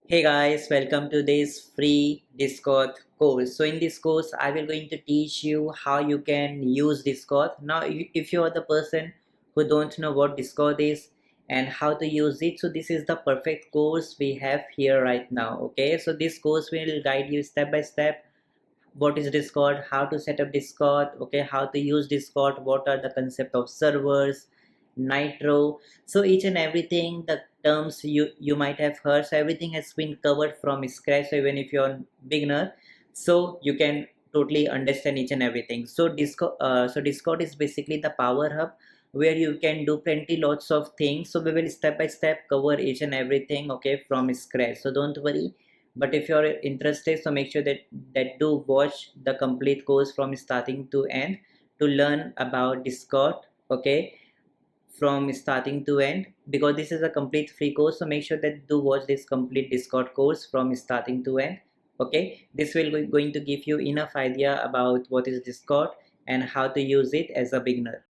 Hey guys, welcome to this free Discord course. So in this course, I will going to teach you how you can use Discord. Now, if you are the person who don't know what Discord is and how to use it, so this is the perfect course we have here right now. Okay, so this course will guide you step by step what is Discord, how to set up Discord, okay, how to use Discord, what are the concept of servers, Nitro. So each and everything, the terms you might have heard, so everything has been covered from scratch. So even if you're a beginner, so you can totally understand each and everything. So Discord is basically the power hub where you can do plenty lots of things. So we will step by step cover each and everything, okay, from scratch. So don't worry, but if you're interested, so make sure that do watch the complete course from starting to end to learn about Discord, okay, from starting to end, because this is a complete free course. So make sure that do watch this complete Discord course from starting to end. Okay, this will going to give you enough idea about what is Discord and how to use it as a beginner.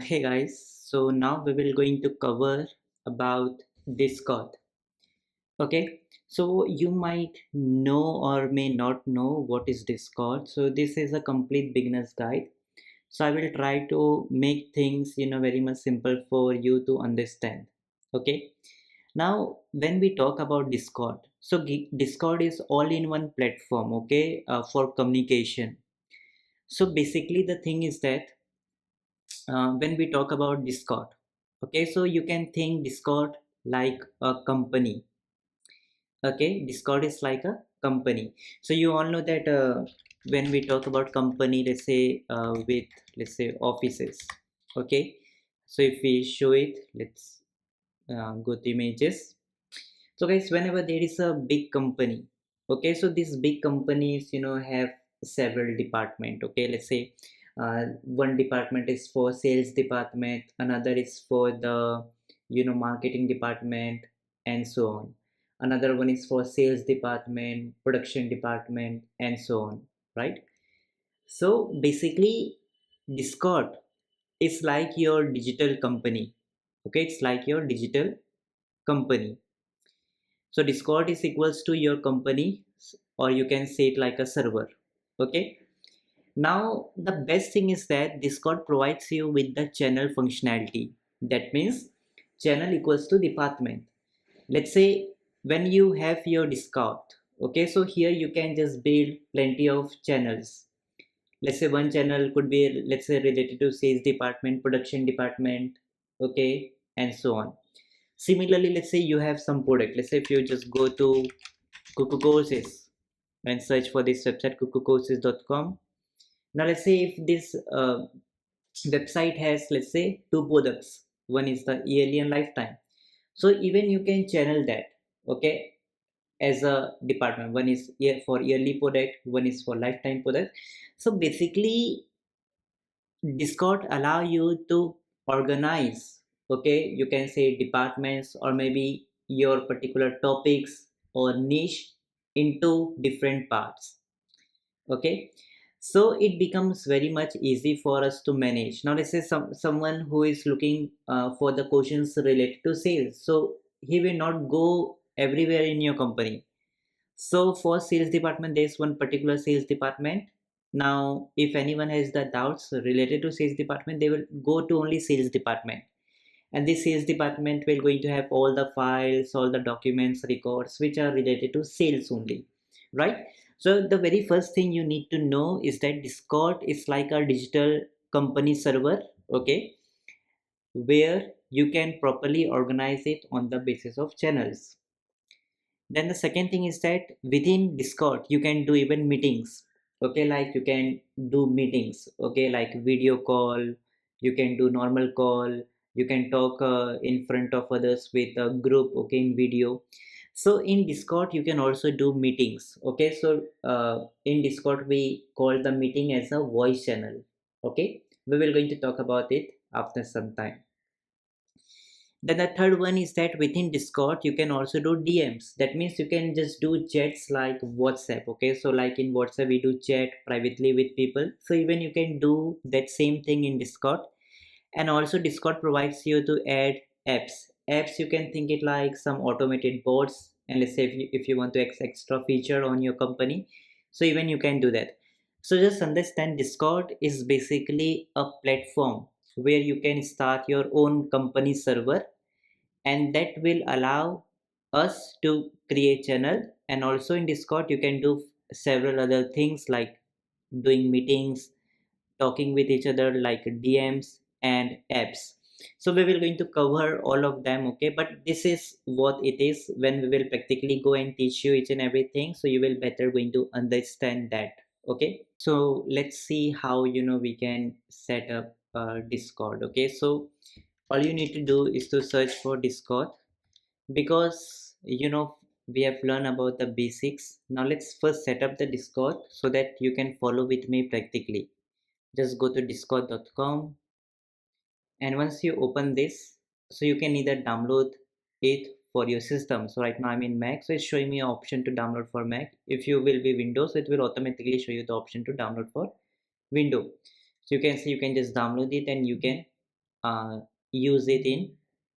Hey guys, so now we will going to cover about Discord. Okay, so you might know or may not know what is Discord. So this is a complete beginner's guide. So I will try to make things very much simple for you to understand. Okay, now when we talk about Discord, so Discord is all-in-one platform, okay, for communication. So basically the thing is that when we talk about Discord, okay, so you can think Discord like a company. Okay, Discord is like a company. So you all know that when we talk about company, let's say with, let's say, offices. Okay, so if we show it, let's go to images. So guys, whenever there is a big company, okay, so these big companies have several department. Okay, let's say one department is for sales department, another is for the marketing department, and so on. Another one is for sales department, production department, and so on, right? So basically Discord is like your digital company. Okay, it's like your digital company. So Discord is equals to your company, or you can say it like a server. Okay, now the best thing is that Discord provides you with the channel functionality. That means channel equals to department. Let's say when you have your Discord, okay, so here you can just build plenty of channels. Let's say one channel could be, let's say, related to sales department, production department, okay, and so on. Similarly, let's say you have some product. Let's say if you just go to KuKu courses and search for this website kukucourses.com. Now let's say if this website has, let's say, two products, one is the yearly and lifetime, so even you can channel that, okay, as a department. One is for yearly product, one is for lifetime product. So basically Discord allow you to organize, okay, you can say departments or maybe your particular topics or niche into different parts. Okay, so it becomes very much easy for us to manage. Now let's say someone who is looking for the questions related to sales, so he will not go everywhere in your company. So for sales department, there's one particular sales department. Now, if anyone has the doubts related to sales department, they will go to only sales department. And this sales department will going to have all the files, all the documents, records, which are related to sales only, right? So the very first thing you need to know is that Discord is like a digital company server, okay, where you can properly organize it on the basis of channels. Then the second thing is that within Discord, you can do even meetings. Okay, like you can do meetings, okay, like video call, you can do normal call, you can talk in front of others with a group, okay, in video. So in Discord, you can also do meetings. Okay, so in Discord, we call the meeting as a voice channel. Okay, we will going to talk about it after some time. Then the third one is that within Discord, you can also do DMs. That means you can just do chats like WhatsApp. Okay, so like in WhatsApp, we do chat privately with people. So even you can do that same thing in Discord. And also Discord provides you to add apps. Apps, you can think it like some automated bots and let's say if you want to extra feature on your company, so even you can do that. So just understand, Discord is basically a platform where you can start your own company server, and that will allow us to create channel. And also in Discord you can do several other things like doing meetings, talking with each other, like DMs and apps. So we will going to cover all of them, okay? But this is what it is. When we will practically go and teach you each and everything, so you will better going to understand that, okay? So let's see how we can set up Discord, okay? So all you need to do is to search for Discord, because we have learned about the basics. Now let's first set up the Discord so that you can follow with me practically. Just go to discord.com, and once you open this, so you can either download it for your system. So right now I'm in Mac, so it's showing me an option to download for Mac. If you will be Windows, it will automatically show you the option to download for Windows. So you can see, you can just download it and you can use it in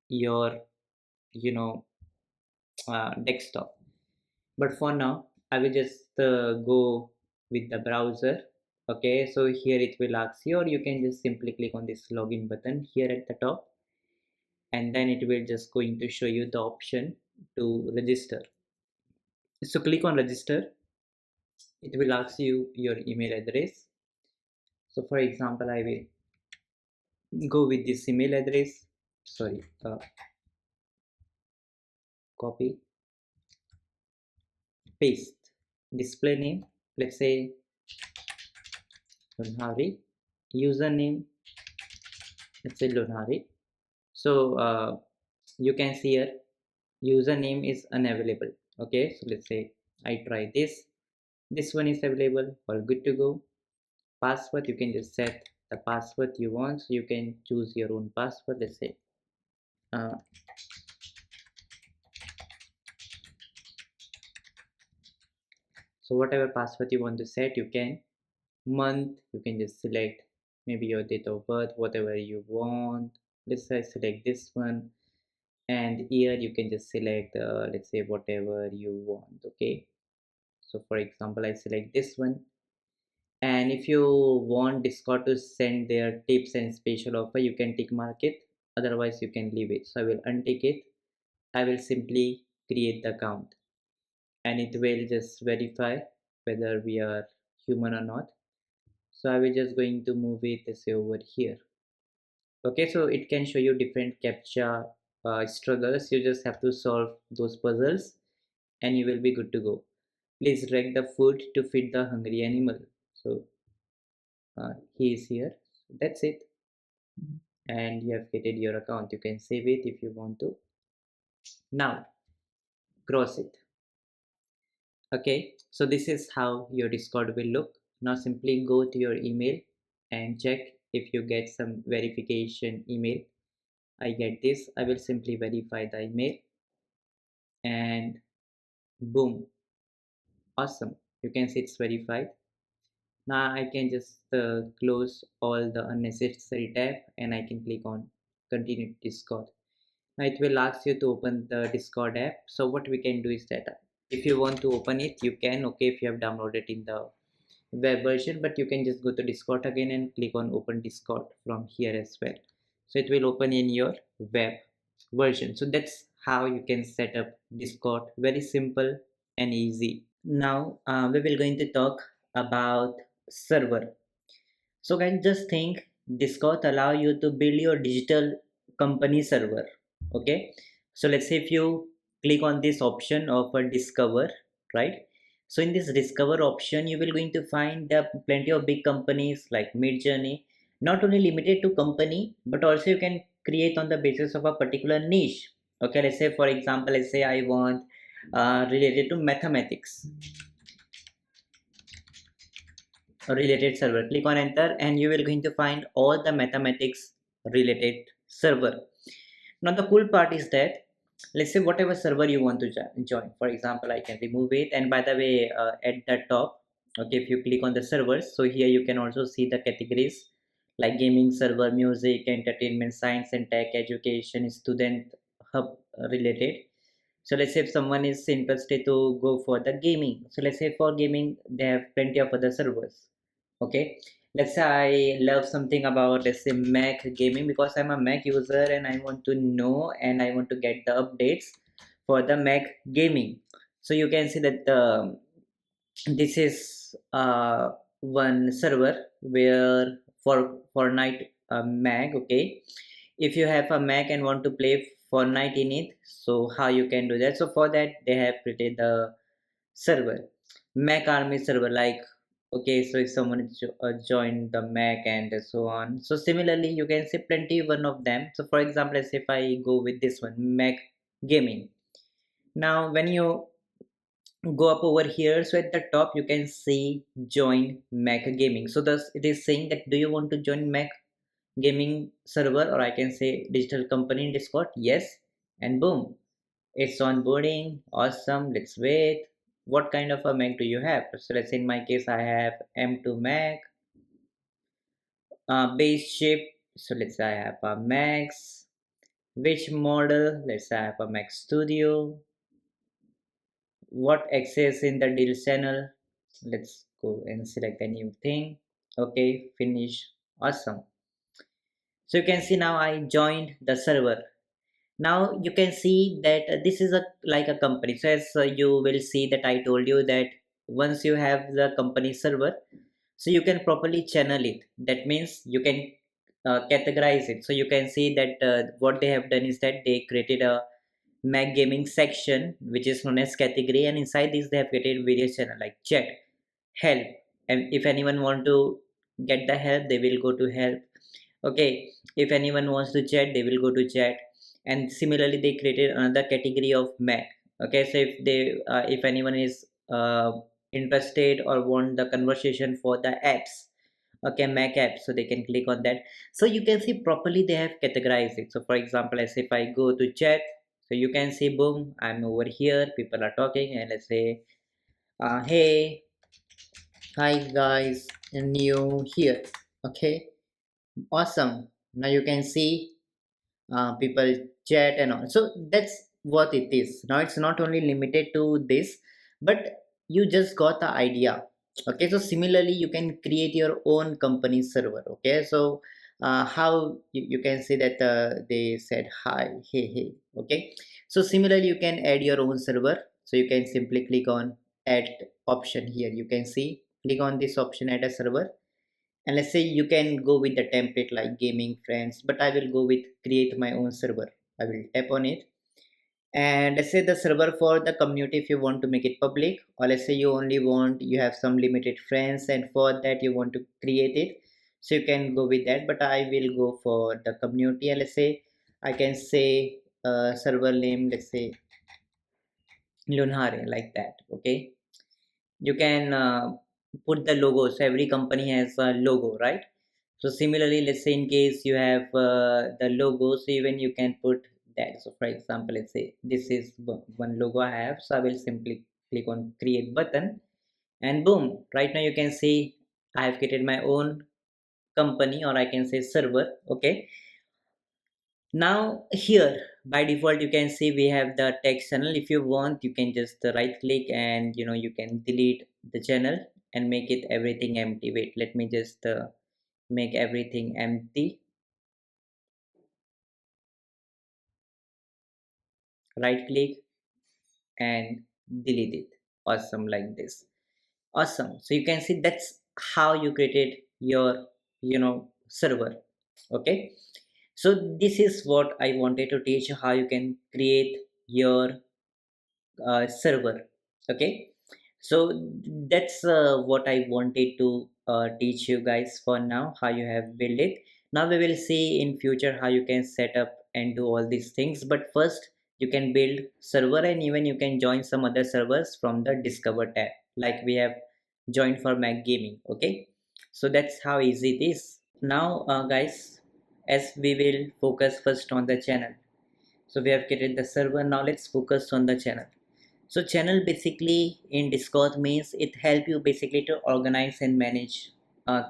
your you know desktop. But for now I will just go with the browser. Okay, so here it will ask you, or you can just simply click on this login button here at the top, and then it will just going to show you the option to register. So click on register. It will ask you your email address. So for example, I will go with this email address. Sorry, copy, paste, display name, let's say Lunhari, username, let's say Lunhari. So you can see here username is unavailable. Okay, so let's say I try this one is available, all good to go. Password, you can just set the password you want, so you can choose your own password. Let's say uh, so whatever password you want to set, you can. Month, you can just select maybe your date of birth, whatever you want. Let's say select this one. And year, you can just select let's say whatever you want. Okay, so for example I select this one. And if you want Discord to send their tips and special offer, you can tick mark it, otherwise you can leave it. So I will untick it. I will simply create the account, and it will just verify whether we are human or not. So I will just going to move it, let's say, over here. Okay, so it can show you different captcha struggles. You just have to solve those puzzles and you will be good to go. Please rank the food to feed the hungry animal. So he is here. That's it. And you have created your account. You can save it if you want to. Now cross it. Okay, so this is how your Discord will look. Now simply go to your email and check if you get some verification email. I get this. I will simply verify the email, and boom, awesome, you can see it's verified. Now I can just close all the unnecessary tab, and I can click on continue Discord. Now it will ask you to open the Discord app. So what we can do is that if you want to open it, you can. Okay, if you have downloaded in the web version, but you can just go to Discord again and click on open Discord from here as well. So it will open in your web version. So that's how you can set up Discord. Very simple and easy. Now we will going to talk about server. So guys, just think, Discord allow you to build your digital company server. Okay, so let's say if you click on this option of a discover, right? So in this discover option, you will going to find there are plenty of big companies like Midjourney, not only limited to company, but also you can create on the basis of a particular niche. Okay, let's say for example, let's say I want related to mathematics related server. Click on enter and you will going to find all the mathematics related server. Now the cool part is that, let's say whatever server you want to join, for example I can remove it. And by the way, at the top, okay, if you click on the servers, so here you can also see the categories like gaming server, music, entertainment, science and tech, education, student, hub related. So let's say if someone is interested to go for the gaming, so let's say for gaming they have plenty of other servers. Okay, let's say I love something about, let's say, Mac gaming, because I'm a Mac user and I want to know and I want to get the updates for the Mac gaming. So you can see that this is one server where for Fortnite Mac. Okay, if you have a Mac and want to play Fortnite in it, so how you can do that? So for that they have created the server, Mac army server. Like, okay, so if someone joined the Mac and so on, so similarly you can see plenty one of them. So for example, let's say if I go with this one, Mac gaming. Now when you go up over here, so at the top you can see join Mac gaming. So thus it is saying that, do you want to join Mac gaming server, or I can say digital company in Discord? Yes. And boom, it's onboarding. Awesome. Let's wait. What kind of a Mac do you have? So let's say in my case I have M2 Mac, base chip. So let's say I have a Max. Which model? Let's say I have a Mac Studio. What access in the deal channel? Let's go and select a new thing. Okay, finish. Awesome. So you can see now I joined the server. Now you can see that this is a like a company. So as you will see that I told you that once you have the company server, so you can properly channel it. That means you can categorize it. So you can see that what they have done is that they created a Mac gaming section which is known as category, and inside this they have created various channel like chat, help, and if anyone want to get the help, they will go to help. Okay, if anyone wants to chat, they will go to chat. And similarly they created another category of Mac. Okay, so if they if anyone is interested or want the conversation for the apps, okay, Mac apps, so they can click on that. So you can see properly they have categorized it. So for example, let's say if I go to chat, so you can see, boom, I'm over here, people are talking, and let's say hey, hi guys, new here. Okay, awesome. Now you can see people chat and all. So that's what it is. Now it's not only limited to this, but you just got the idea. Okay, so similarly you can create your own company server. Okay, so how you can say that they said hi, hey, hey. Okay, so similarly you can add your own server. So you can simply click on add option here. You can see, click on this option, add a server, and let's say you can go with the template like gaming friends, but I will go with create my own server. I will tap on it, and let's say the server for the community, if you want to make it public, or let's say you only want, you have some limited friends and for that you want to create it, so you can go with that. But I will go for the community, and let's say I can say server name, let's say Lunare, like that. Okay, you can put the logo. So every company has a logo, right? So similarly, let's say in case you have the logo, so even you can put that. So for example, let's say this is one logo I have, so I will simply click on create button, and boom, right now you can see I have created my own company, or I can say server. Okay, now here by default you can see we have the text channel. If you want, you can just right click and you can delete the channel and make it everything empty. Wait, let me just make everything empty. Right click and delete it. Awesome, like this. Awesome. So you can see that's how you created your server. Okay, so this is what I wanted to teach you, how you can create your server. Okay, so that's what I wanted to teach you guys for now, how you have built it. Now we will see in future how you can set up and do all these things, but first you can build server, and even you can join some other servers from the discover tab, like we have joined for Mac gaming. Okay, so that's how easy it is. Now guys, as we will focus first on the channel, so we have created the server. Now let's focus on the channel. So channel basically in Discord means it help you basically to organize and manage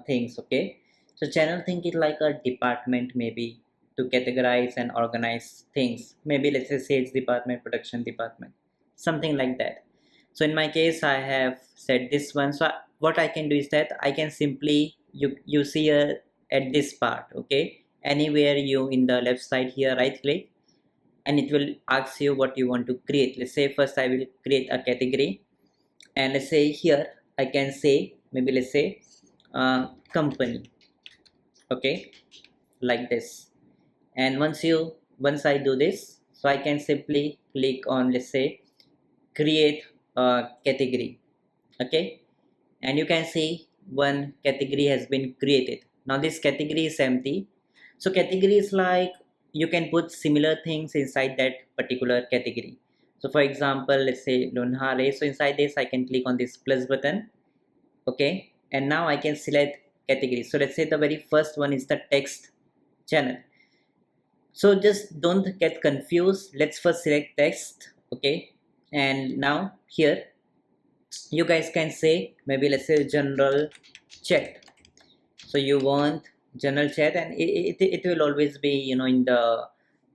things. Okay, so channel, think it like a department maybe, to categorize and organize things. Maybe let's say sales department, production department, something like that. So in my case, I have set this one. So what I can do is that I can simply, you see here at this part, okay, anywhere you in the left side here, right click, and it will ask you what you want to create. Let's say first I will create a category, and let's say here I can say, maybe let's say company, okay, like this. And once I do this, so I can simply click on, let's say, create a category, okay, and you can see one category has been created. Now this category is empty. So category is like you can put similar things inside that particular category. So for example, let's say Lunhare. So inside this I can click on this plus button, okay, and now I can select category. So let's say the very first one is the text channel. So just don't get confused. Let's first select text, okay, and now here you guys can say, maybe let's say general chat. So you want general chat, and it will always be, you know, in the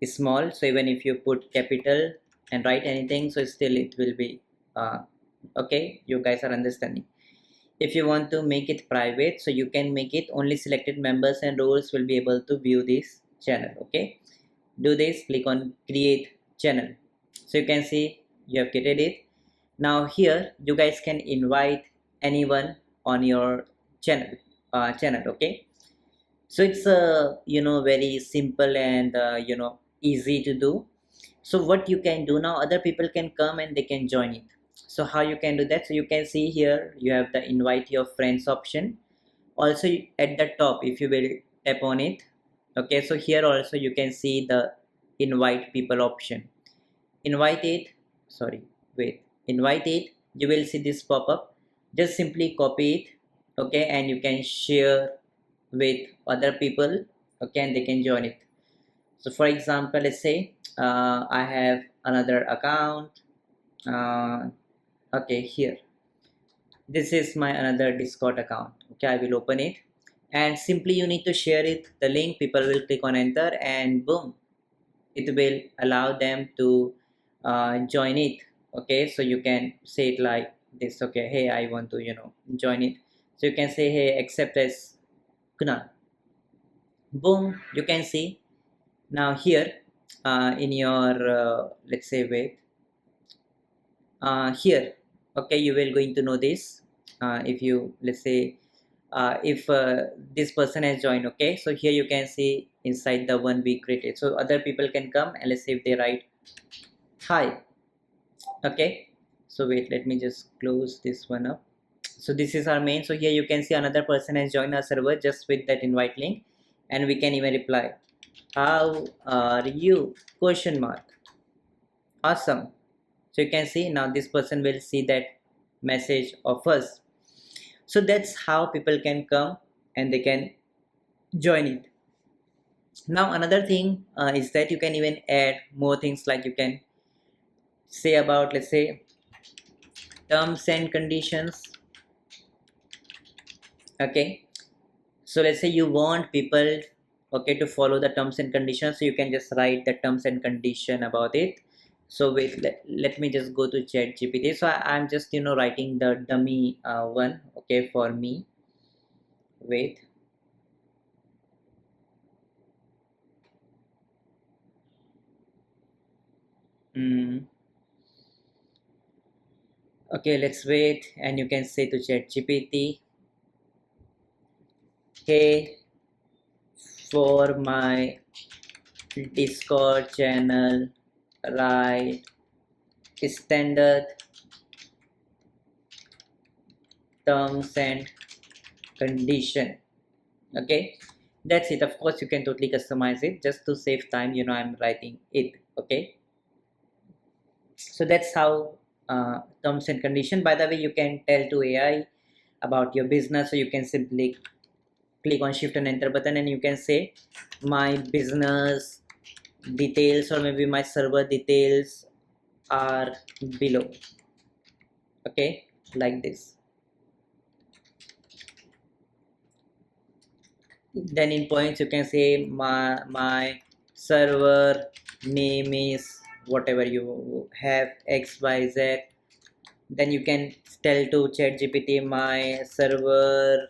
small. So even if you put capital and write anything, so still it will be okay, you guys are understanding. If you want to make it private, so you can make it only selected members and roles will be able to view this channel, okay. Do this, click on create channel. So you can see you have created it. Now here you guys can invite anyone on your channel, okay. So it's you know, very simple and you know, easy to do. So what you can do now, other people can come and they can join it. So how you can do that? So you can see here you have the invite your friends option. Also at the top, if you will tap on it, okay, so here also you can see the invite people option. Invite it, sorry, wait, invite it, you will see this pop up. Just simply copy it, okay, and you can share with other people, okay, and they can join it. So for example, let's say I have another account, okay, here this is my another Discord account, okay, I will open it, and simply you need to share it, the link, people will click on enter, and boom, it will allow them to join it, okay. So you can say it like this, okay, hey, I want to, you know, join it. So you can say, hey, accept as Kunal, boom, you can see. Now here in your let's say, wait, here, okay, you will going to know this if you, let's say, if this person has joined, okay. So here you can see inside the one we created, so other people can come, and let's say if they write hi, okay. So wait, let me just close this one up. So this is our main. So here you can see another person has joined our server just with that invite link, and we can even reply, how are you, question mark, awesome. So you can see now this person will see that message of us. So that's how people can come and they can join it. Now another thing is that you can even add more things, like you can say about, let's say, terms and conditions, okay. So let's say you want people, okay, to follow the terms and conditions, so you can just write the terms and condition about it. So wait, let me just go to chat gpt. So I'm just, you know, writing the dummy one, okay, for me. Wait, okay, let's wait, and you can say to chat gpt, hey, for my Discord channel, write standard terms and condition, okay. That's it. Of course you can totally customize it, just to save time, you know, I'm writing it, okay. So that's how terms and condition. By the way, you can tell to AI about your business, so you can simply click on shift and enter button, and you can say my business details, or maybe my server details are below, okay, like this. Then in points you can say my server name is whatever you have, XYZ. Then you can tell to ChatGPT, my server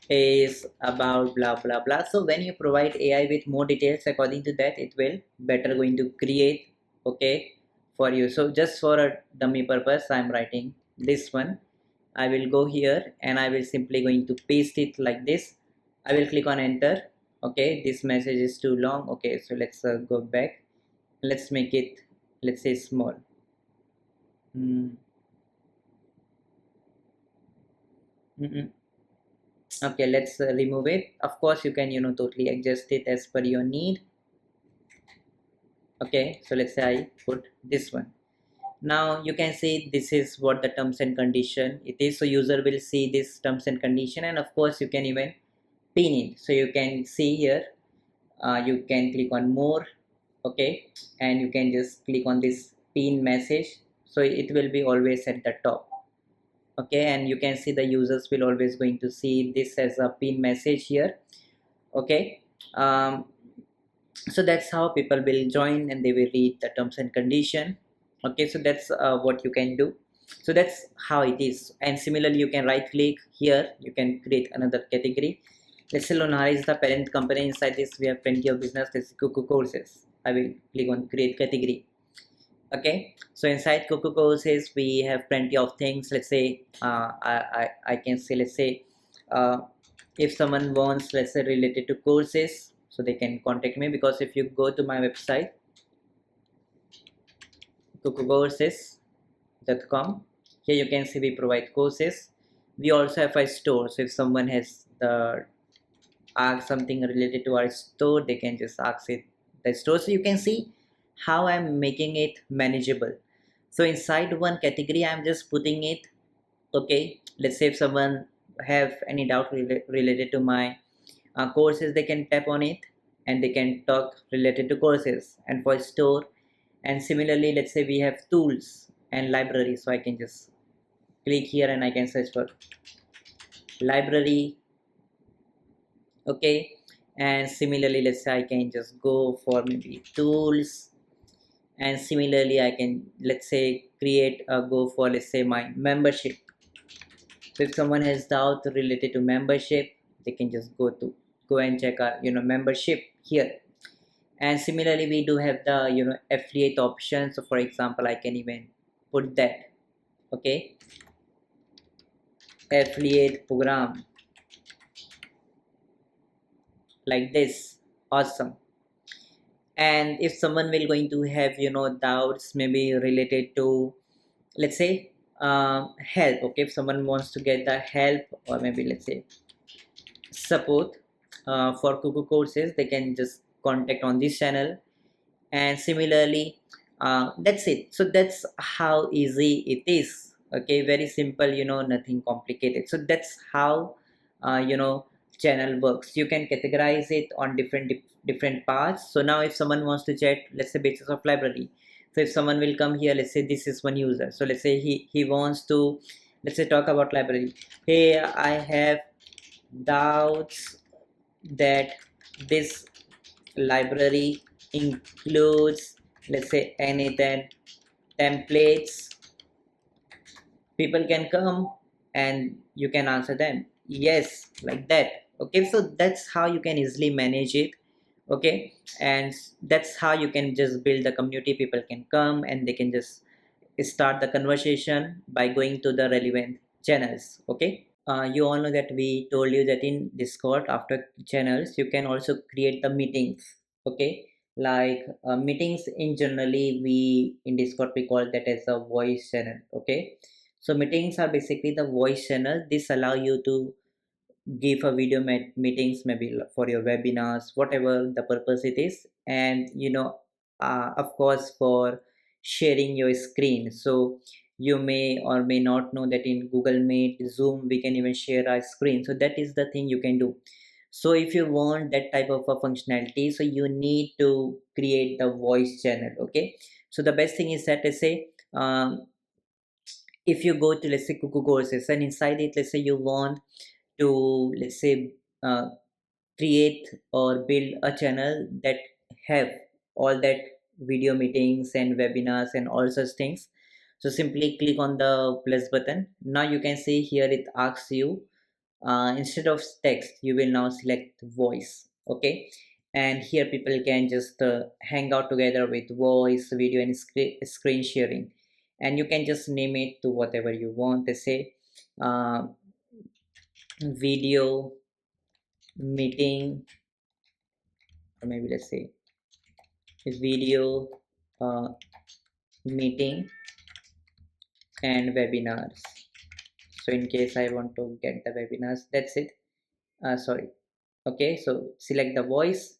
is about blah blah blah. So when you provide AI with more details, according to that it will better going to create, okay, for you. So just for a dummy purpose I'm writing this one. I will go here and I will simply going to paste it like this. I will click on enter. Okay, this message is too long. Okay, so let's go back. Let's make it, let's say, small. Mm. Mm -mm. Okay, let's remove it. Of course you can totally adjust it as per your need. Okay, so let's say I put this one. Now you can see this is what the terms and condition it is. So user will see this terms and condition, and of course you can even pin it. So you can see here, you can click on more. Okay, and you can just click on this pin message, so it will be always at the top. Okay, and you can see the users will always going to see this as a pin message here. Okay, um, so that's how people will join and they will read the terms and condition. Okay, so that's what you can do. So that's how it is. And similarly you can right click here, you can create another category. Let's say Lunara is the parent company. Inside this we have plenty of business. Let's KuKu courses. I will click on create category. Okay, so inside KuKu courses we have plenty of things. Let's say I can say, let's say if someone wants, let's say, related to courses, so they can contact me, because if you go to my website kukucourses.com, here you can see we provide courses. We also have a store, so if someone has the ask something related to our store, they can just ask it the store. So you can see how I'm making it manageable. So inside one category I'm just putting it. Okay, let's say if someone have any doubt related to my courses, they can tap on it and they can talk related to courses. And for store, and similarly let's say we have tools and library, so I can just click here and I can search for library. Okay, and similarly let's say I can just go for maybe tools, and similarly I can, let's say, create a go for, let's say, my membership. So if someone has doubt related to membership, they can just go and check our membership here. And similarly we do have the affiliate option. So for example I can even put that. Okay, affiliate program, like this. Awesome. And if someone will going to have doubts maybe related to, let's say, help. Okay, if someone wants to get the help, or maybe let's say support for KuKu courses, they can just contact on this channel. And similarly that's it. So that's how easy it is. Okay, very simple, nothing complicated. So that's how channel works. You can categorize it on different parts. So now if someone wants to chat, let's say, basis of library. So if someone will come here, let's say this is one user, so let's say he wants to, let's say, talk about library. Hey, I have doubts that this library includes, let's say, anything templates. People can come and you can answer them yes, like that. Okay, so that's how you can easily manage it. Okay, and that's how you can just build the community. People can come and they can just start the conversation by going to the relevant channels. Okay, you all know that we told you that in Discord, after channels you can also create the meetings. Okay, like meetings in generally we in Discord we call that as a voice channel. Okay, so meetings are basically the voice channel. This allow you to give a video meetings, maybe for your webinars, whatever the purpose it is. And of course for sharing your screen. So you may or may not know that in Google Meet, Zoom, we can even share our screen. So that is the thing you can do. So if you want that type of a functionality, so you need to create the voice channel. Okay, so the best thing is that, let's say, if you go to, let's say, KuKu courses, and inside it, let's say you want to, let's say, uh, create or build a channel that have all that video meetings and webinars and all such things. So simply click on the plus button. Now you can see here it asks you, instead of text you will now select voice. Okay, and here people can just hang out together with voice, video and screen sharing, and you can just name it to whatever you want. They say uh, video meeting, or maybe let's say video uh, meeting and webinars. So in case I want to get the webinars, that's it. Sorry. Okay, so select the voice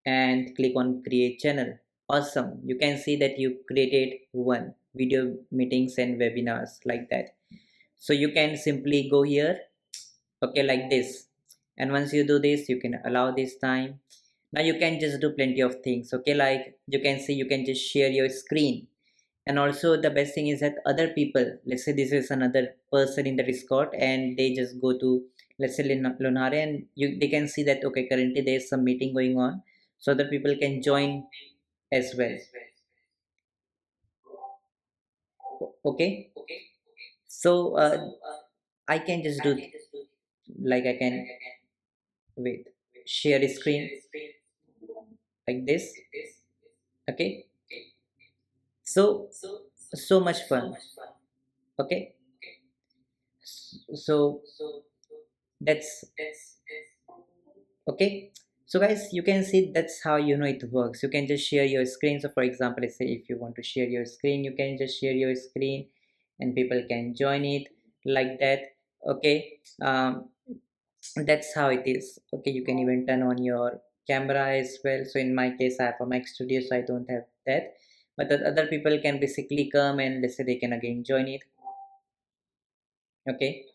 and click on create channel. Awesome, you can see that you created one video meetings and webinars like that. So you can simply go here, okay, like this, and once you do this you can allow this time. Now you can just do plenty of things, okay, like you can see you can just share your screen. And also the best thing is that other people, let's say this is another person in the Discord and they just go to, let's say Lunare, and they can see that okay, currently there's some meeting going on, so other people can join as well. Okay, so I can just do, like I can, wait, share screen like this. Okay, so so much fun. Okay, so that's okay. So guys, you can see that's how it works. You can just share your screen. So for example, let's say if you want to share your screen, you can just share your screen and people can join it like that. Okay, that's how it is. Okay, you can even turn on your camera as well. So in my case I have a Mac Studio, so I don't have that, but the other people can basically come and let's say they can again join it. Okay,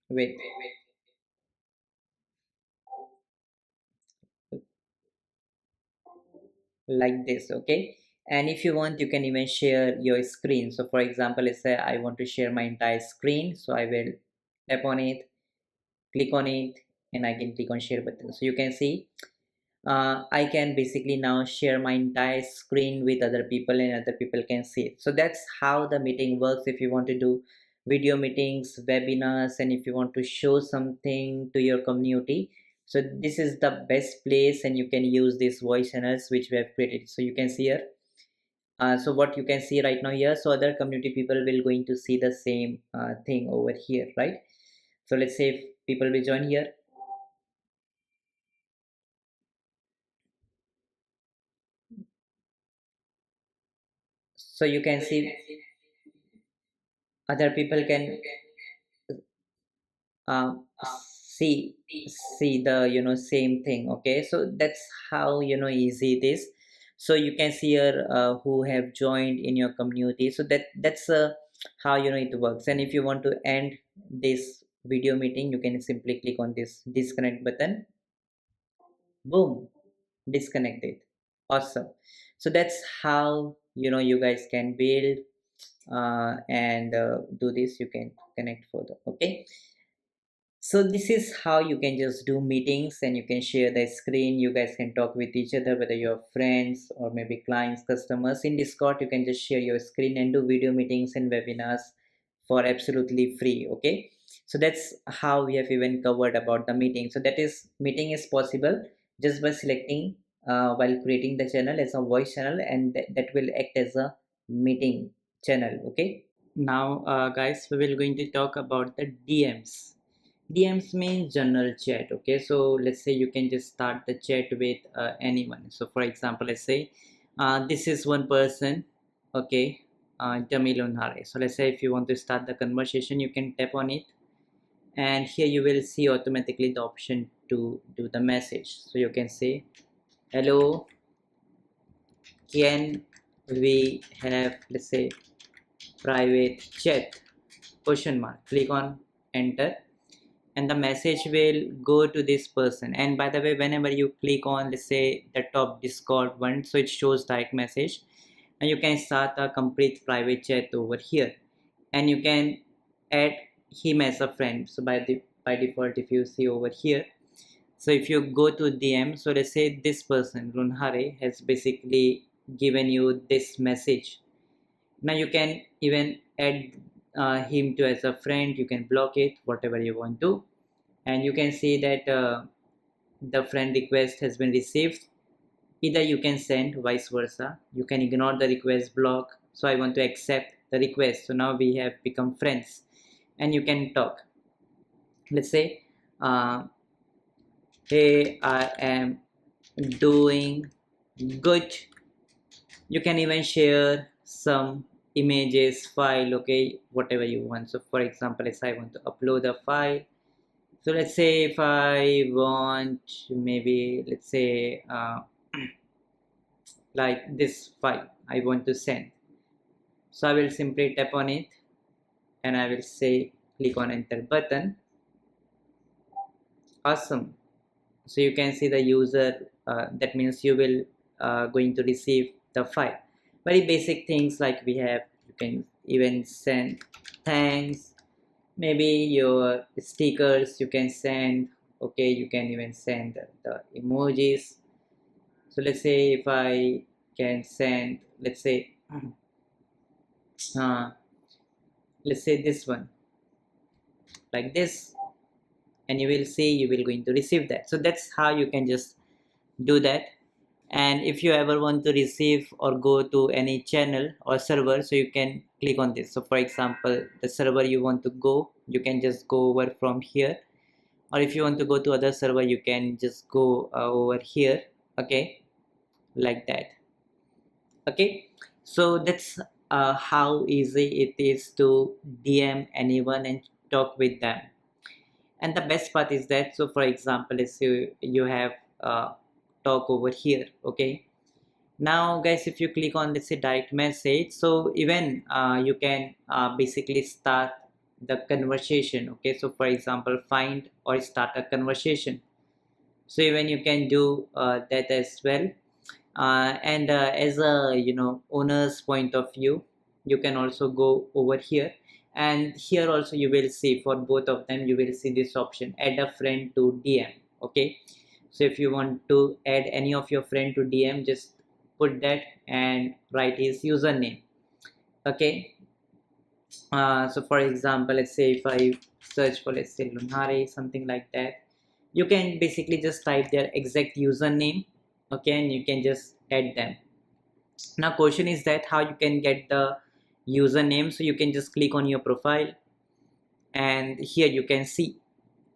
wait, like this. Okay, and if you want you can even share your screen. So for example, let's say I want to share my entire screen, so I will tap on it, click on it, and I can click on share button. So you can see I can basically now share my entire screen with other people and other people can see it. So that's how the meeting works. If you want to do video meetings, webinars, and if you want to show something to your community, so this is the best place, and you can use these voice channels which we have created. So you can see here, so what you can see right now here, so other community people will going to see the same thing over here, right? So let's say if people will join here, so you can see other people can see the same thing. Okay, so that's how easy it is. So you can see here who have joined in your community. So that's how it works. And if you want to end this video meeting, you can simply click on this disconnect button. Boom, disconnected. Awesome. So that's how you guys can build and do this. You can connect further. Okay, so this is how you can just do meetings and you can share the screen. You guys can talk with each other, whether you're friends or maybe clients, customers. In Discord, you can just share your screen and do video meetings and webinars for absolutely free. Okay, so that's how we have even covered about the meeting. So that is, meeting is possible just by selecting while creating the channel as a voice channel, and that will act as a meeting channel. Okay, now guys, we will going to talk about the DMs. DMs means general chat. Okay, so let's say you can just start the chat with anyone. So for example, let's say this is one person. Okay, Jamil Unhare. So let's say if you want to start the conversation, you can tap on it, and here you will see automatically the option to do the message. So you can say, hello, can we have, let's say, private chat, question mark. Click on enter, and the message will go to this person. And by the way, whenever you click on, let's say, the top Discord one, so it shows direct message, and you can start a complete private chat over here, and you can add him as a friend. So by default, if you see over here, So if you go to DM, so let's say this person Runhare has basically given you this message. Now you can even add him to as a friend. You can block it, whatever you want to, and you can see that the friend request has been received. Either you can send, vice versa. You can ignore the request, block. So I want to accept the request. So now we have become friends, and you can talk. Let's say, uh, hey, I am doing good. You can even share some images, file, okay, whatever you want. So for example, if I want to upload a file, so let's say if I want, maybe let's say like this file I want to send. So I will simply tap on it and I will say click on enter button. Awesome. So you can see the user, that means you will going to receive the file. Very basic things like we have, you can even send thanks, maybe your stickers you can send, okay, you can even send the emojis. So let's say if I can send, let's say uh, let's say this one like this, and you will see you will going to receive that. So that's how you can just do that. And if you ever want to receive or go to any channel or server, so you can click on this. So for example, the server you want to go, you can just go over from here, or if you want to go to other server, you can just go over here, okay, like that. Okay, so that's how easy it is to DM anyone and talk with them. And the best part is that, so for example, if you have talk over here, okay. Now guys, if you click on, let's say, direct message, so even you can basically start the conversation, okay. So for example, find or start a conversation. So even you can do that as well. And as a owner's point of view, you can also go over here, and here also you will see for both of them, you will see this option, add a friend to DM, okay. So if you want to add any of your friend to DM, just put that and write his username, okay. So for example, let's say if I search for, let's say, Lunhare, something like that, you can basically just type their exact username, okay, and you can just add them. Now question is that how you can get the username. So you can just click on your profile, and here you can see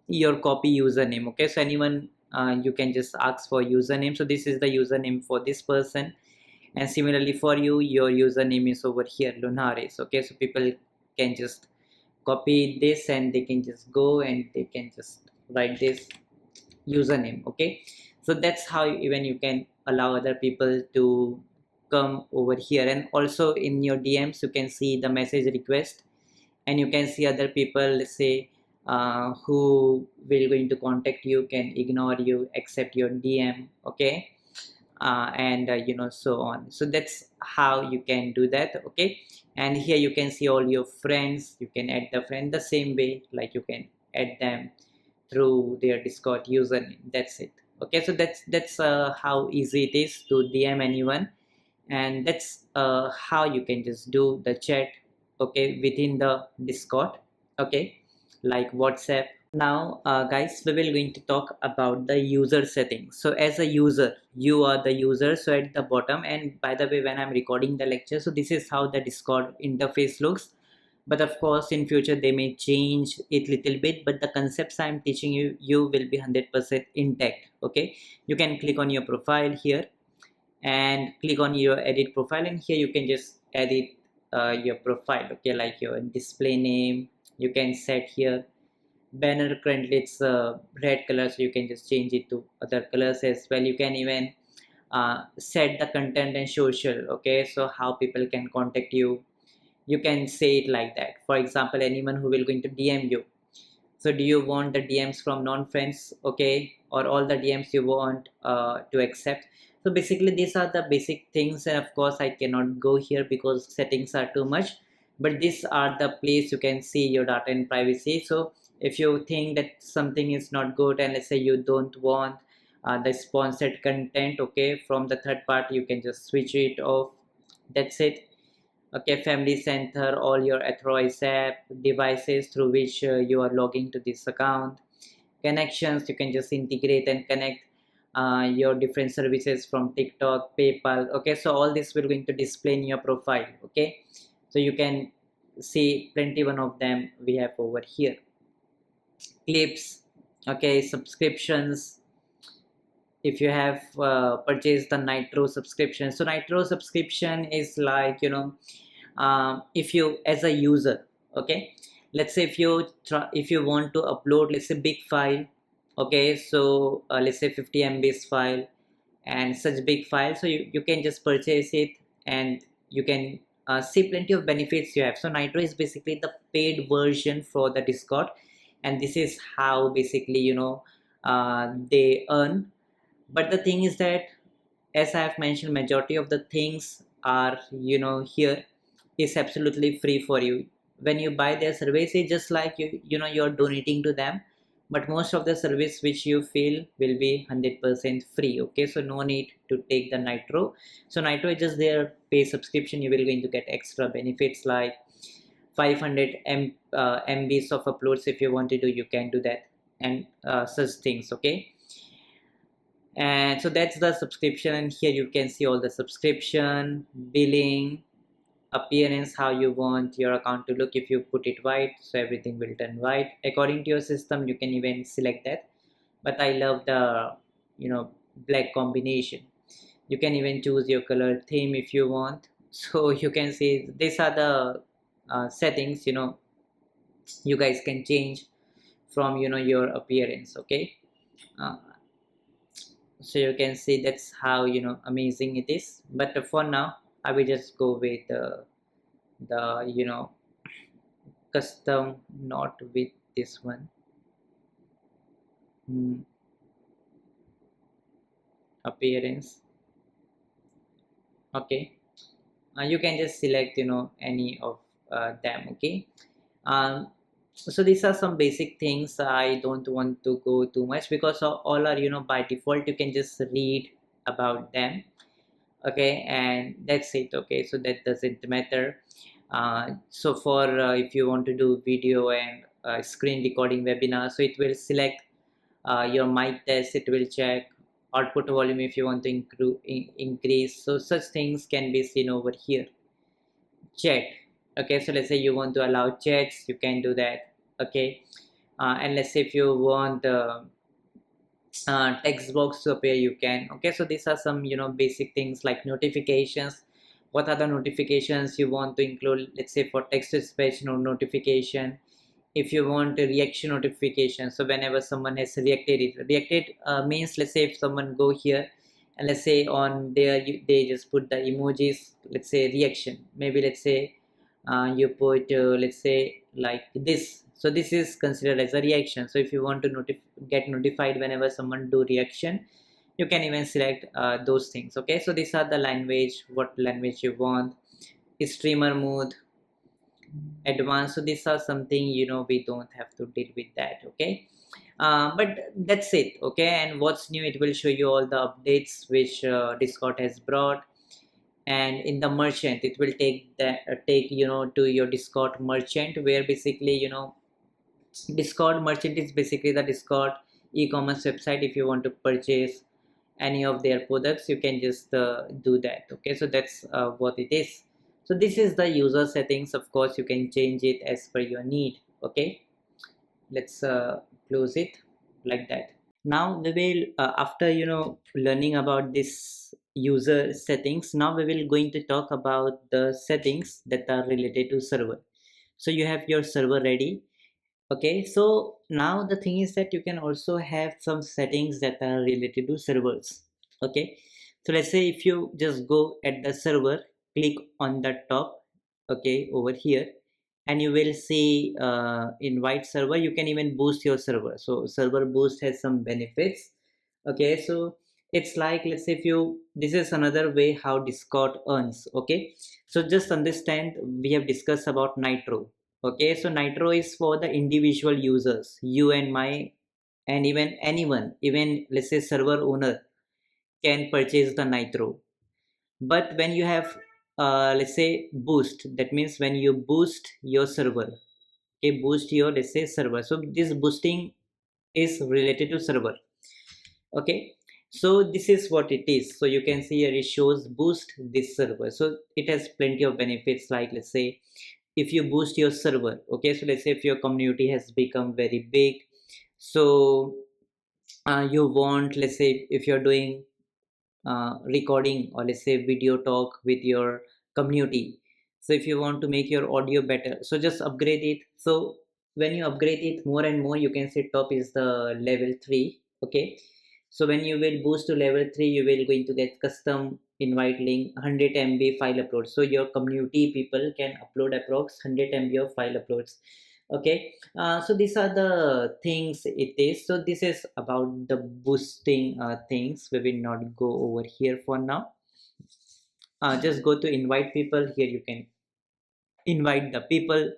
your copy username, okay. So anyone, you can just ask for username. So this is the username for this person, and similarly for you, your username is over here, Lunares, okay. So people can just copy this and they can just go and they can just write this username, okay. So that's how even you can allow other people to come over here. And also in your DMs you can see the message request, and you can see other people, let's say, who will going to contact you, can ignore you, accept your DM, okay. And so on. So that's how you can do that, okay. And here you can see all your friends. You can add the friend the same way, like you can add them through their Discord username. That's it, okay. So that's how easy it is to DM anyone, and that's how you can just do the chat, okay, within the Discord, okay, like WhatsApp. Now guys, we will going to talk about the user settings. So as a user, you are the user, so at the bottom, and by the way, when I'm recording the lecture, so this is how the Discord interface looks. But of course in future they may change it little bit, but the concepts I'm teaching you will be 100% intact, okay. You can click on your profile here and click on your edit profile, and here you can just edit your profile, okay, like your display name. You can set here banner, currently it's red color, so you can just change it to other colors as well. You can even set the content and social, okay, so how people can contact you. You can say it like that. For example, anyone who will going to DM you, so do you want the DMs from non-friends, okay, or all the DMs you want to accept. So basically these are the basic things, and of course I cannot go here because settings are too much, but these are the place you can see your data and privacy. So If you think that something is not good, and let's say you don't want the sponsored content, okay, from the third party, you can just switch it off. That's it. Okay, family center all your authorized app devices through which you are logging to this account. Connections, you can just integrate and connect your different services from TikTok, PayPal. Okay, so all this will going to display in your profile. Okay, so you can see plenty one of them we have over here. Clips, okay, subscriptions. If you have purchased the Nitro subscription, so Nitro subscription is like, if you as a user, okay, let's say if you try, if you want to upload, let's say big file, okay, so let's say 50 MBs file and such big file, so you can just purchase it, and you can see plenty of benefits you have. So Nitro is basically the paid version for the Discord, and this is how basically, they earn. But the thing is that, as I have mentioned, majority of the things are, here is absolutely free for you. When you buy their service, it's just like you're donating to them. But most of the service which you feel will be 100% free. Okay, so no need to take the Nitro. So Nitro is just their pay subscription. You will going to get extra benefits like 500 MBs of uploads. If you want to do, you can do that, and such things. Okay, and so that's the subscription, and here you can see all the subscription, billing, appearance, how you want your account to look. If you put it white, so everything will turn white according to your system. You can even select that, but I love the, black combination. You can even choose your color theme if you want. So you can see these are the settings, you guys can change from, your appearance. Okay, uh, so you can see that's how, amazing it is. But for now, I will just go with the, custom, not with this one. Hmm, appearance. Okay, you can just select, any of them. Okay, so these are some basic things. I don't want to go too much because all are, by default. You can just read about them. Okay, and that's it. Okay, so that doesn't matter. So for if you want to do video and screen recording webinar, so it will select your mic test. It will check output volume if you want to increase. So such things can be seen over here. Chat. Okay, so let's say you want to allow chats, you can do that. Okay, and let's say if you want text box to appear, you can. Okay, so these are some, basic things like notifications. What are the notifications you want to include? Let's say for text to speech notification. If you want a reaction notification, so whenever someone has reacted means, let's say if someone go here, and let's say on there they just put the emojis, let's say reaction, maybe let's say you put let's say like this, so this is considered as a reaction. So if you want to get notified whenever someone do reaction, you can even select those things. Okay, so these are the language, what language you want. Streamer mode, advanced, so these are something, we don't have to deal with that. Okay, but that's it. Okay, and what's new, it will show you all the updates which Discord has brought. And in the merchant, it will take to your Discord merchant, where basically, Discord merchant is basically the Discord e-commerce website. If you want to purchase any of their products, you can just do that. Okay, so that's what it is. So this is the user settings. Of course, you can change it as per your need. Okay, let's close it like that. Now we will after, learning about this user settings, now we will going to talk about the settings that are related to server. So you have your server ready. Okay, so now the thing is that you can also have some settings that are related to servers. Okay, so let's say if you just go at the server, click on the top, okay, over here, and you will see invite server. You can even boost your server. So server boost has some benefits. Okay, so it's like, let's say if you, this is another way how Discord earns. Okay, so just understand, we have discussed about Nitro. Okay, so Nitro is for the individual users, you and my, and even anyone, even let's say server owner can purchase the Nitro. But when you have let's say boost, that means when you boost your server, okay, boost your let's say server, so this boosting is related to server. Okay, so this is what it is. So you can see here it shows boost this server, so it has plenty of benefits. Like let's say if you boost your server, okay, so let's say if your community has become very big, so you want, let's say if you're doing recording or let's say video talk with your community, so if you want to make your audio better, so just upgrade it. So when you upgrade it more and more, you can see top is the level 3. Okay, so when you will boost to level 3, you will going to get custom invite link, 100 MB file upload, so your community people can upload approx 100 MB of file uploads. Okay, so these are the things it is. So this is about the boosting things. We will not go over here for now. Just go to invite people. Here you can invite the people.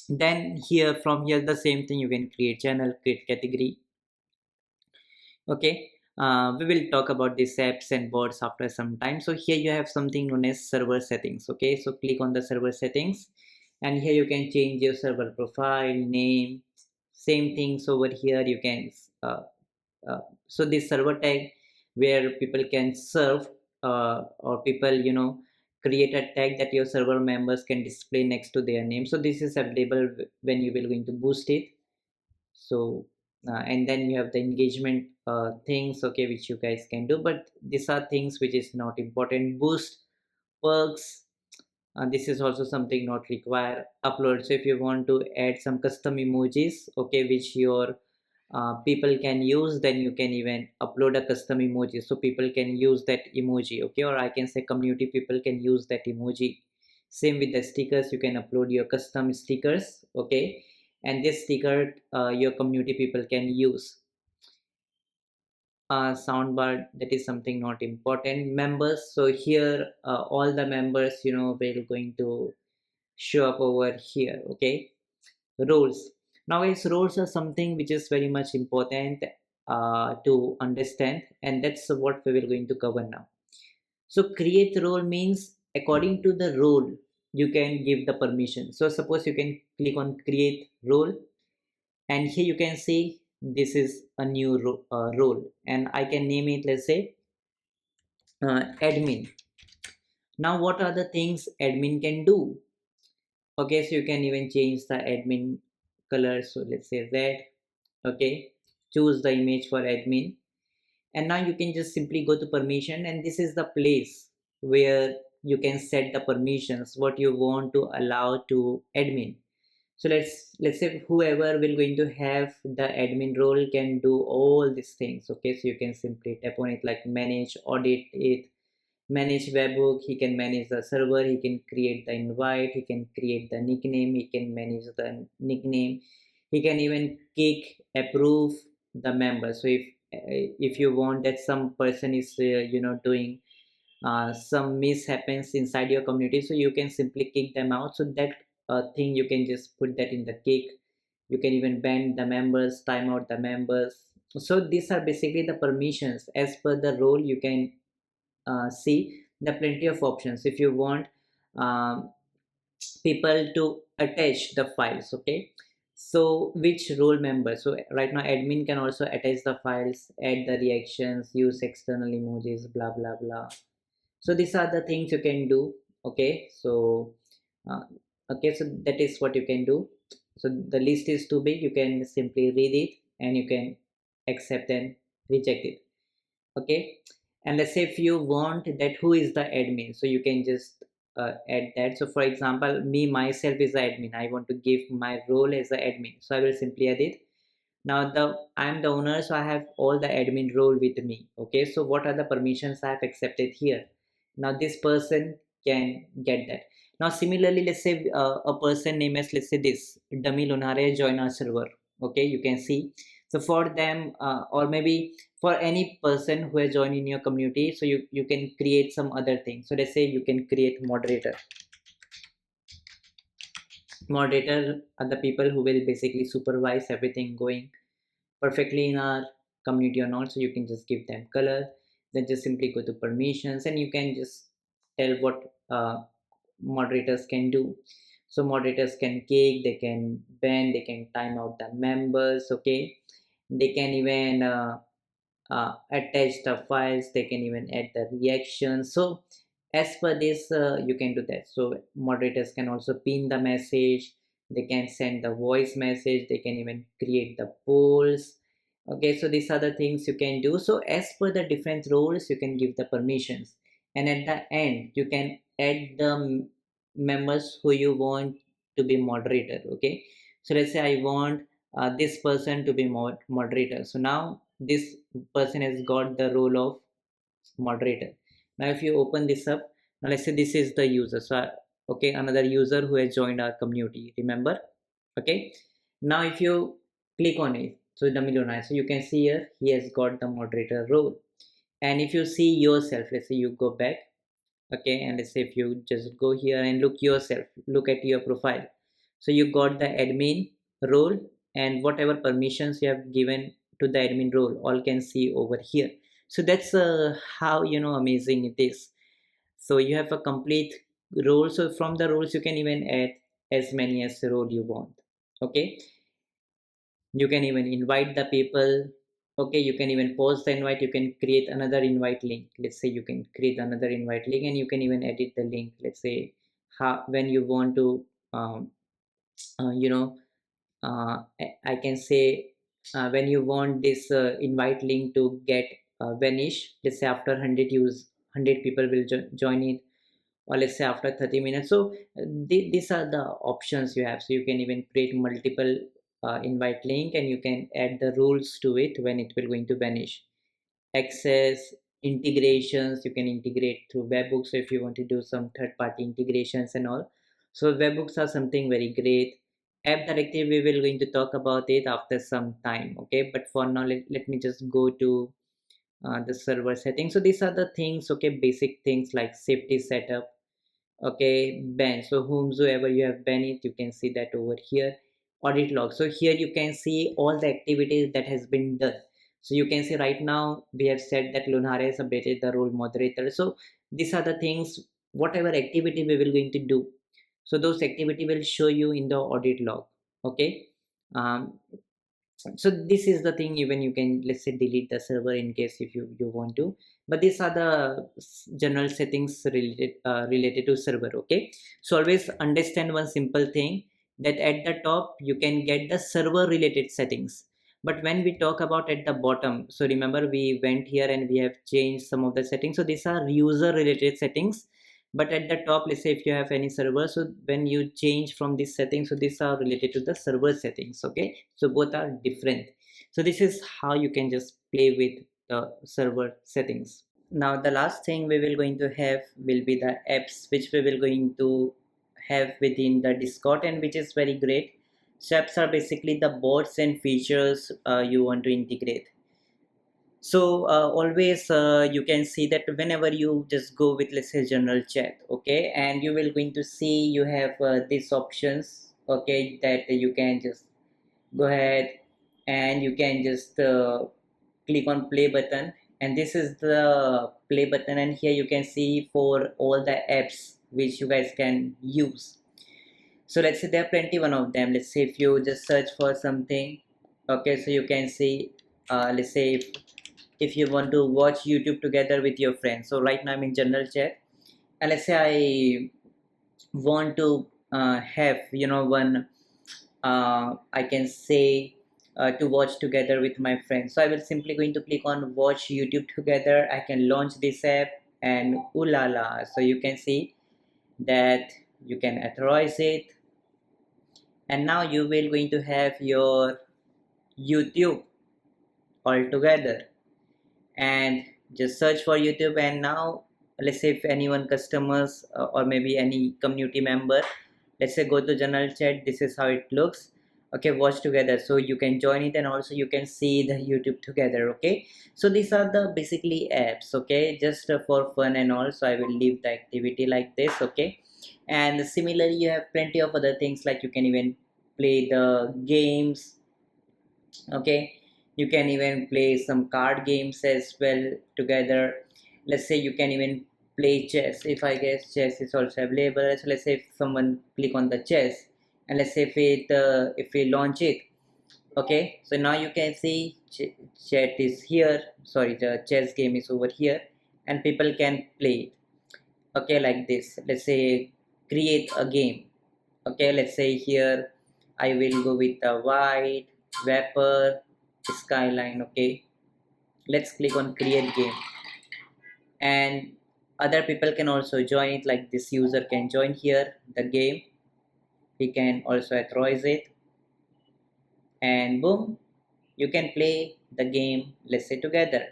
Then here, from here, the same thing, you can create channel, create category. Okay, we will talk about these apps and bots after some time. So here you have something known as server settings. Okay, so click on the server settings, and here you can change your server profile name. Same things over here. You can so this server tag, where people can serve or people, you know, create a tag that your server members can display next to their name. So this is available when you will going to boost it. So and then you have the engagement things, okay, which you guys can do, but these are things which is not important. Boost perks, this is also something not require. Upload, so if you want to add some custom emojis, okay, which your people can use, then you can even upload a custom emoji, so people can use that emoji. Okay, or I can say community people can use that emoji. Same with the stickers, you can upload your custom stickers. Okay, and this sticker your community people can use. Soundbar, that is something not important. Members, so here all the members, you know, will going to show up over here. Okay, roles. Now guys, roles are something which is very much important to understand, and that's what we will going to cover now. So create role means according to the role you can give the permission. So suppose you can click on create role, and here you can see this is a new role, and I can name it, let's say admin. Now what are the things admin can do? Okay, so you can even change the admin color, so let's say red. Okay, choose the image for admin, and now you can just simply go to permission, and this is the place where you can set the permissions what you want to allow to admin. So let's say whoever will going to have the admin role can do all these things. Okay, so you can simply tap on it, like manage, audit it, manage webhook. He can manage the server, he can create the invite, he can create the nickname, he can manage the nickname, he can even kick, approve the member. So if you want that some person is you know, doing some miss happens inside your community, so you can simply kick them out. So that thing you can just put that in the kick. You can even ban the members, time out the members. So these are basically the permissions as per the role. You can see the plenty of options if you want um, people to attach the files. Okay, so which role member, so right now admin can also attach the files, add the reactions, use external emojis, blah blah blah. So these are the things you can do. Okay, so uh, okay, so that is what you can do. So the list is too big, you can simply read it and you can accept and reject it. Okay, and let's say if you want that who is the admin, so you can just add that. So for example, me myself is the admin, I want to give my role as the admin, so I will simply add it. Now I'm the owner, so I have all the admin role with me. Okay, so what are the permissions I have accepted here? Now this person can get that. Now similarly, let's say a person name is, let's say this dummy lunare join our server. Okay, you can see. So for them or maybe for any person who has joined in your community, so you can create some other thing. So let's say you can create moderator. Moderator are the people who will basically supervise everything going perfectly in our community or not. So you can just give them color, then just simply go to permissions, and you can just tell what moderators can do. So moderators can kick, they can ban, they can time out the members, okay, they can even attach the files, they can even add the reactions. So as per this, you can do that. So moderators can also pin the message, they can send the voice message, they can even create the polls. Okay, so these are the things you can do. So as per the different roles, you can give the permissions, and at the end you can add the members who you want to be moderator. Okay, so let's say I want this person to be moderator. So now this person has got the role of moderator. Now if you open this up, now let's say this is the user. So okay, another user who has joined our community, remember. Okay, now if you click on it, so the middle line, so you can see here he has got the moderator role. And if you see yourself, let's say you go back, okay, and let's say if you just go here and look yourself, look at your profile, so you got the admin role, and whatever permissions you have given to the admin role all can see over here. So that's how, you know, amazing it is. So you have a complete role. So from the roles you can even add as many as role you want. Okay, you can even invite the people. Okay, you can even post the invite, you can create another invite link. Let's say you can create another invite link, and you can even edit the link. Let's say how, when you want to you know, I can say when you want this invite link to get vanish, let's say after 100 use 100 people will join it, or let's say after 30 minutes. So these are the options you have. So you can even create multiple invite link, and you can add the rules to it when it will going to vanish. Access, integrations, you can integrate through webhooks. So if you want to do some third-party integrations and all, so webhooks are something very great. App directory, we will going to talk about it after some time. Okay, but for now let me just go to the server settings. So these are the things, okay, basic things like safety setup. Okay, ban, so whomsoever you have banned it, you can see that over here. Audit log, so here you can see all the activities that has been done. So you can see right now we have said that Lunare has updated the role moderator. So these are the things, whatever activity we will going to do, so those activity will show you in the audit log. Okay, um, so this is the thing. Even you can, let's say, delete the server in case if you want to. But these are the general settings related to server. Okay, so always understand one simple thing, that at the top you can get the server related settings, but when we talk about at the bottom, so remember we went here and we have changed some of the settings. So these are user related settings, but at the top, let's say if you have any server, so when you change from this setting, so these are related to the server settings. Okay, so both are different. So this is how you can just play with the server settings. Now the last thing we will going to have will be the apps, which we will going to have within the Discord, and which is very great. So apps are basically the bots and features you want to integrate. So always you can see that whenever you just go with, let's say, general chat, okay, and you will going to see you have these options, okay, that you can just go ahead and you can just click on play button, and this is the play button, and here you can see for all the apps which you guys can use. So let's say there are plenty one of them. Let's say if you just search for something, okay, so you can see let's say if you want to watch YouTube together with your friends. So right now I'm in general chat, and let's say I want to have, you know, one I can say to watch together with my friends. So I will simply going to click on watch YouTube together. I can launch this app, and ooh la la, so you can see that you can authorize it, and now you will going to have your YouTube all together. And just search for YouTube, and now let's say if anyone customers or maybe any community member, let's say go to general chat, this is how it looks. Okay, watch together, so you can join it, and also you can see the YouTube together. Okay, so these are the basically apps, okay, just for fun and all. So I will leave the activity like this. Okay, And similarly you have plenty of other things, like you can even play the games. Okay, you can even play some card games as well together. Let's say you can even play chess. If I guess chess is also available, so let's say if someone click on the chess, and let's say if we launch it. Okay, so now you can see chat is here, sorry, the chess game is over here, and people can play it. Okay, like this, let's say create a game. Okay, let's say here I will go with the white vapor skyline. Okay, let's click on create game, and other people can also join it, like this user can join here the game. He can also authorize it, and boom, you can play the game, let's say together,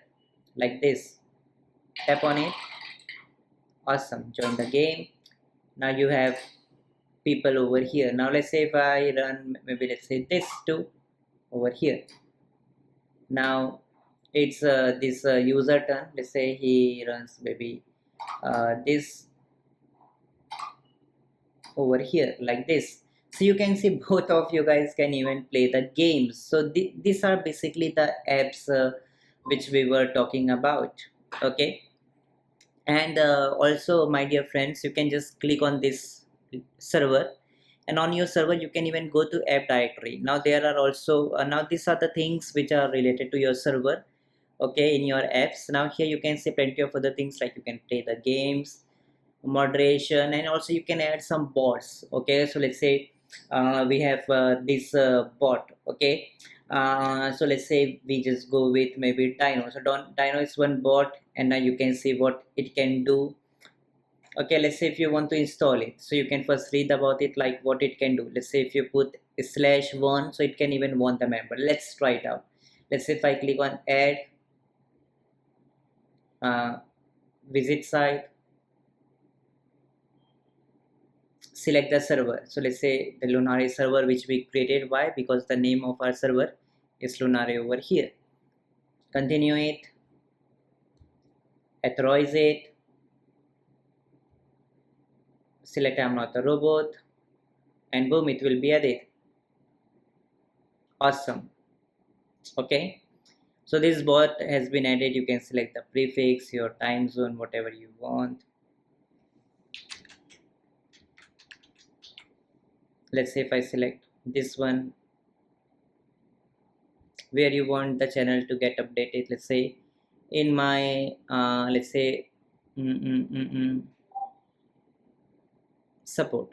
like this. Tap on it. Awesome, join the game. Now you have people over here. Now let's say if I run, maybe let's say this too over here. Now it's this user turn. Let's say he runs maybe this over here, like this. So you can see both of you guys can even play the games. So these are basically the apps which we were talking about. Okay, and also my dear friends, you can just click on this server, and on your server you can even go to app directory. Now there are also now these are the things which are related to your server. Okay, in your apps, now here you can see plenty of other things, like you can play the games, moderation, and also you can add some bots. Okay, so let's say we have this bot. Okay, so let's say we just go with maybe Dino. So Dino is one bot, and now you can see what it can do. Okay, let's say if you want to install it, so you can first read about it, like what it can do. Let's say if you put /1, so it can even warn the member. Let's try it out. Let's say if I click on add uh, visit site, select the server. So let's say the Lunare server which we created. Why? Because the name of our server is Lunare over here. Continue it, authorize it, select I'm not a robot, and boom, it will be added. Awesome. Okay, so this bot has been added. You can select the prefix, your time zone, whatever you want. Let's say if I select this one, where you want the channel to get updated. Let's say in my let's say support.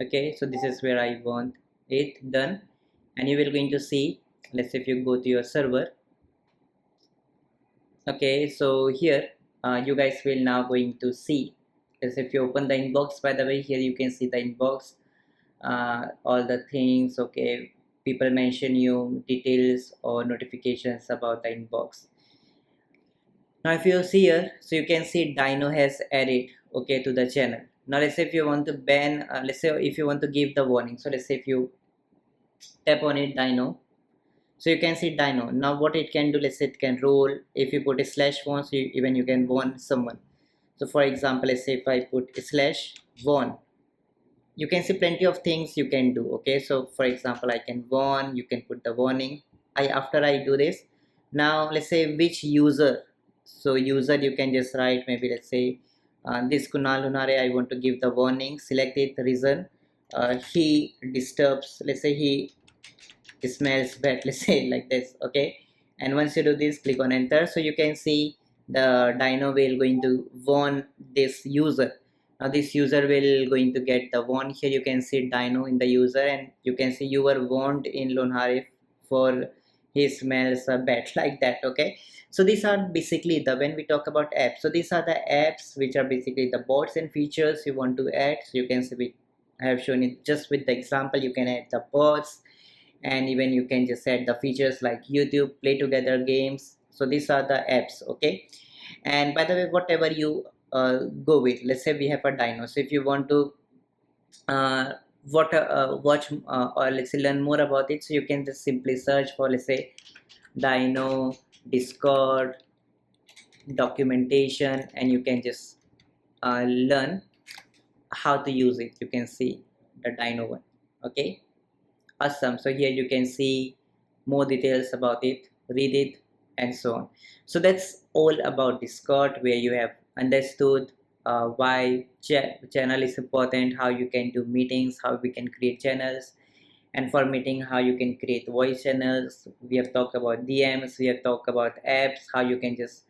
Okay, so this is where I want it done, and you will going to see. Let's say if you go to your server. Okay, so here you guys will now going to see, as if you open the inbox. By the way, here you can see the inbox, all the things. Okay, people mention you details or notifications about the inbox. Now if you see here, so you can see Dino has added, okay, to the channel. Now let's say if you want to ban, let's say if you want to give the warning, so let's say if you tap on it, Dino, so you can see Dino. Now what it can do, let's say it can roll. If you put a /1, so even you can warn someone. So for example, let's say if I put /1, you can see plenty of things you can do. Okay, so for example, I can warn, you can put the warning. After I do this, now let's say which user. So user, you can just write maybe, let's say this Kunal Lunare, I want to give the warning. Select it, reason, he disturbs, let's say he smells bad, let's say like this. Okay, and once you do this, click on enter. So you can see the Dino will going to warn this user. Now this user will going to get the warn. Here you can see Dino in the user, and you can see you were warned in Lonhare for his smells bad, like that. Okay, so these are basically the, when we talk about apps, so these are the apps which are basically the bots and features you want to add. So you can see we have shown it just with the example. You can add the bots, and even you can just add the features like YouTube, play together games. So these are the apps. Okay, and by the way, whatever you go with, let's say we have a Dino. So if you want to uh, watch or let's say learn more about it, so you can just simply search for, let's say, Dino Discord documentation, and you can just learn how to use it. You can see the Dino one. Okay, awesome. So here you can see more details about it, read it, and so on. So that's all about Discord, where you have understood why channel is important, how you can do meetings, how we can create channels, and for meeting, how you can create voice channels. We have talked about DMs, we have talked about apps, how you can just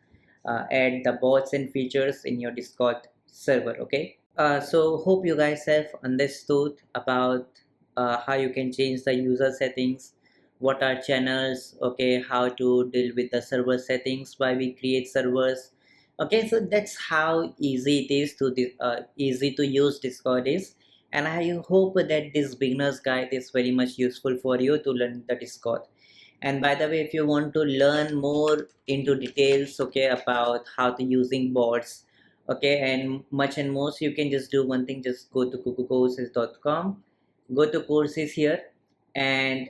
add the bots and features in your Discord server. Okay, so hope you guys have understood about how you can change the user settings, what are channels, okay, how to deal with the server settings, why we create servers. Okay, so that's how easy it is to easy to use Discord is. And I hope that this beginner's guide is very much useful for you to learn the Discord. And by the way, if you want to learn more into details, okay, about how to using bots, okay, and much and more, so you can just do one thing, just go to kukucourses.com, go to courses here, and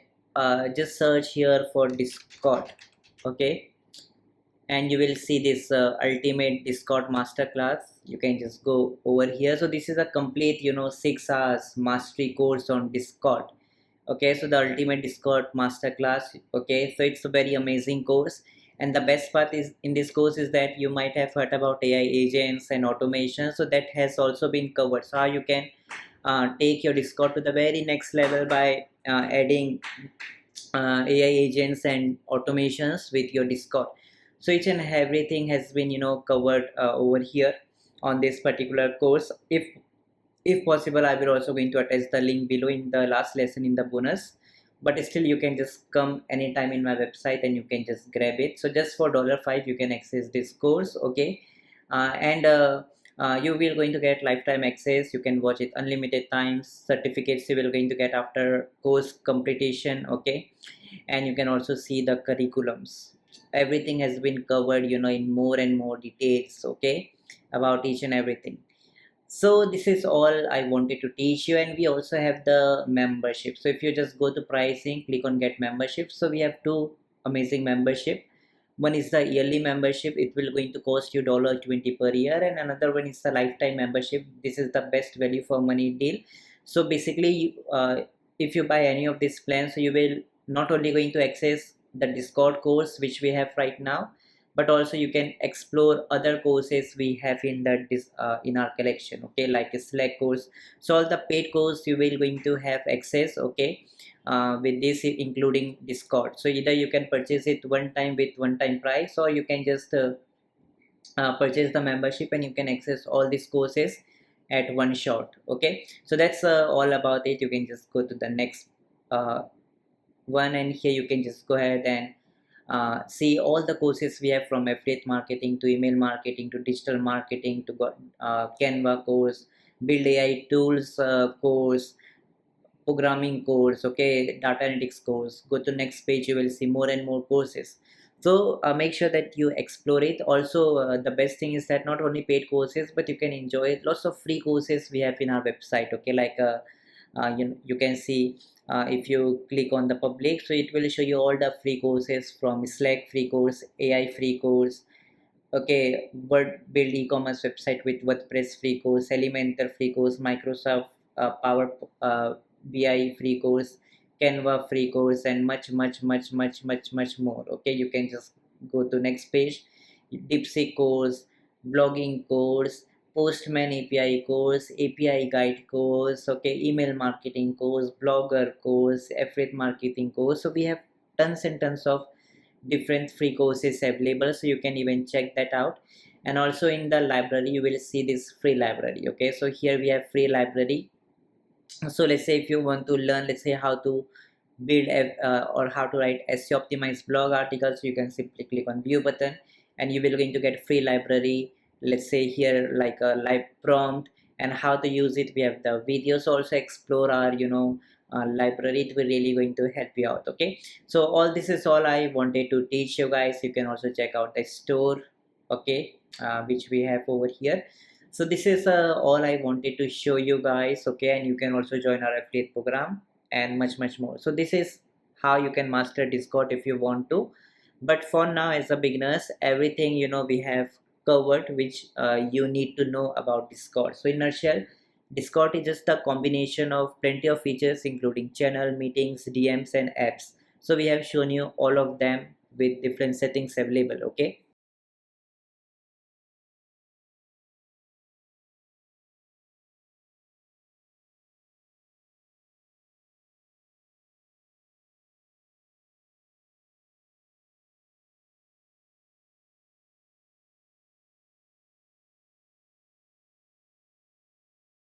just search here for Discord. Okay, and you will see this ultimate Discord masterclass. You can just go over here. So this is a complete 6 hours mastery course on Discord. Okay, so the ultimate Discord masterclass. Okay, so it's a very amazing course, and the best part is in this course is that you might have heard about AI agents and automation, so that has also been covered. So how you can take your Discord to the very next level by adding AI agents and automations with your Discord. So each and everything has been covered over here on this particular course. If possible, I will also going to attach the link below in the last lesson in the bonus, but still you can just come anytime in my website and you can just grab it. So just for $5 you can access this course. Okay, and you will going to get lifetime access. You can watch it unlimited times. Certificates you will going to get after course completion. Okay, and you can also see the curriculums. Everything has been covered in more and more details, okay, about each and everything. So this is all I wanted to teach you. And we also have the membership. So if you just go to pricing, click on get membership. So we have two amazing membership. One is the yearly membership. It will going to cost you $20 per year, and another one is the lifetime membership. This is the best value for money deal. So basically if you buy any of these plans, so you will not only going to access the Discord course which we have right now, but also you can explore other courses we have in in our collection. Okay, like a Slack course. So all the paid course you will going to have access. Okay, with this including Discord. So either you can purchase it one time with one time price, or you can just purchase the membership and you can access all these courses at one shot. Okay, so that's all about it. You can just go to the next one, and here you can just go ahead and see all the courses we have, from affiliate marketing to email marketing to digital marketing to Canva course, build AI tools course, programming course, okay, data analytics course. Go to next page, you will see more and more courses. So make sure that you explore it. Also the best thing is that not only paid courses, but you can enjoy lots of free courses we have in our website. Okay, like you can see if you click on the public, so it will show you all the free courses, from Slack free course, AI free course, okay, build e-commerce website with WordPress free course, Elementor free course, Microsoft Power BI free course, Canva free course, and much more. Okay, you can just go to next page. DeepSeek course, blogging course, Postman API course, API guide course, okay, email marketing course, blogger course, affiliate marketing course. So we have tons and tons of different free courses available, so you can even check that out. And also in the library you will see this free library. Okay, so here we have free library. So let's say if you want to learn, let's say how to build or how to write SEO optimized blog articles, you can simply click on view button and you will going to get free library. Let's say here like a live prompt, and how to use it. We have the videos also. Explore our library. It will really going to help you out. Okay, so all this is all I wanted to teach you guys. You can also check out the store, okay, which we have over here. So this is all I wanted to show you guys. Okay, and you can also join our affiliate program and much more. So this is how you can master Discord if you want to. But for now, as a beginners, everything we have covered which you need to know about Discord. So in a nutshell, Discord is just a combination of plenty of features including channel, meetings, DMs and apps. So we have shown you all of them with different settings available. Okay,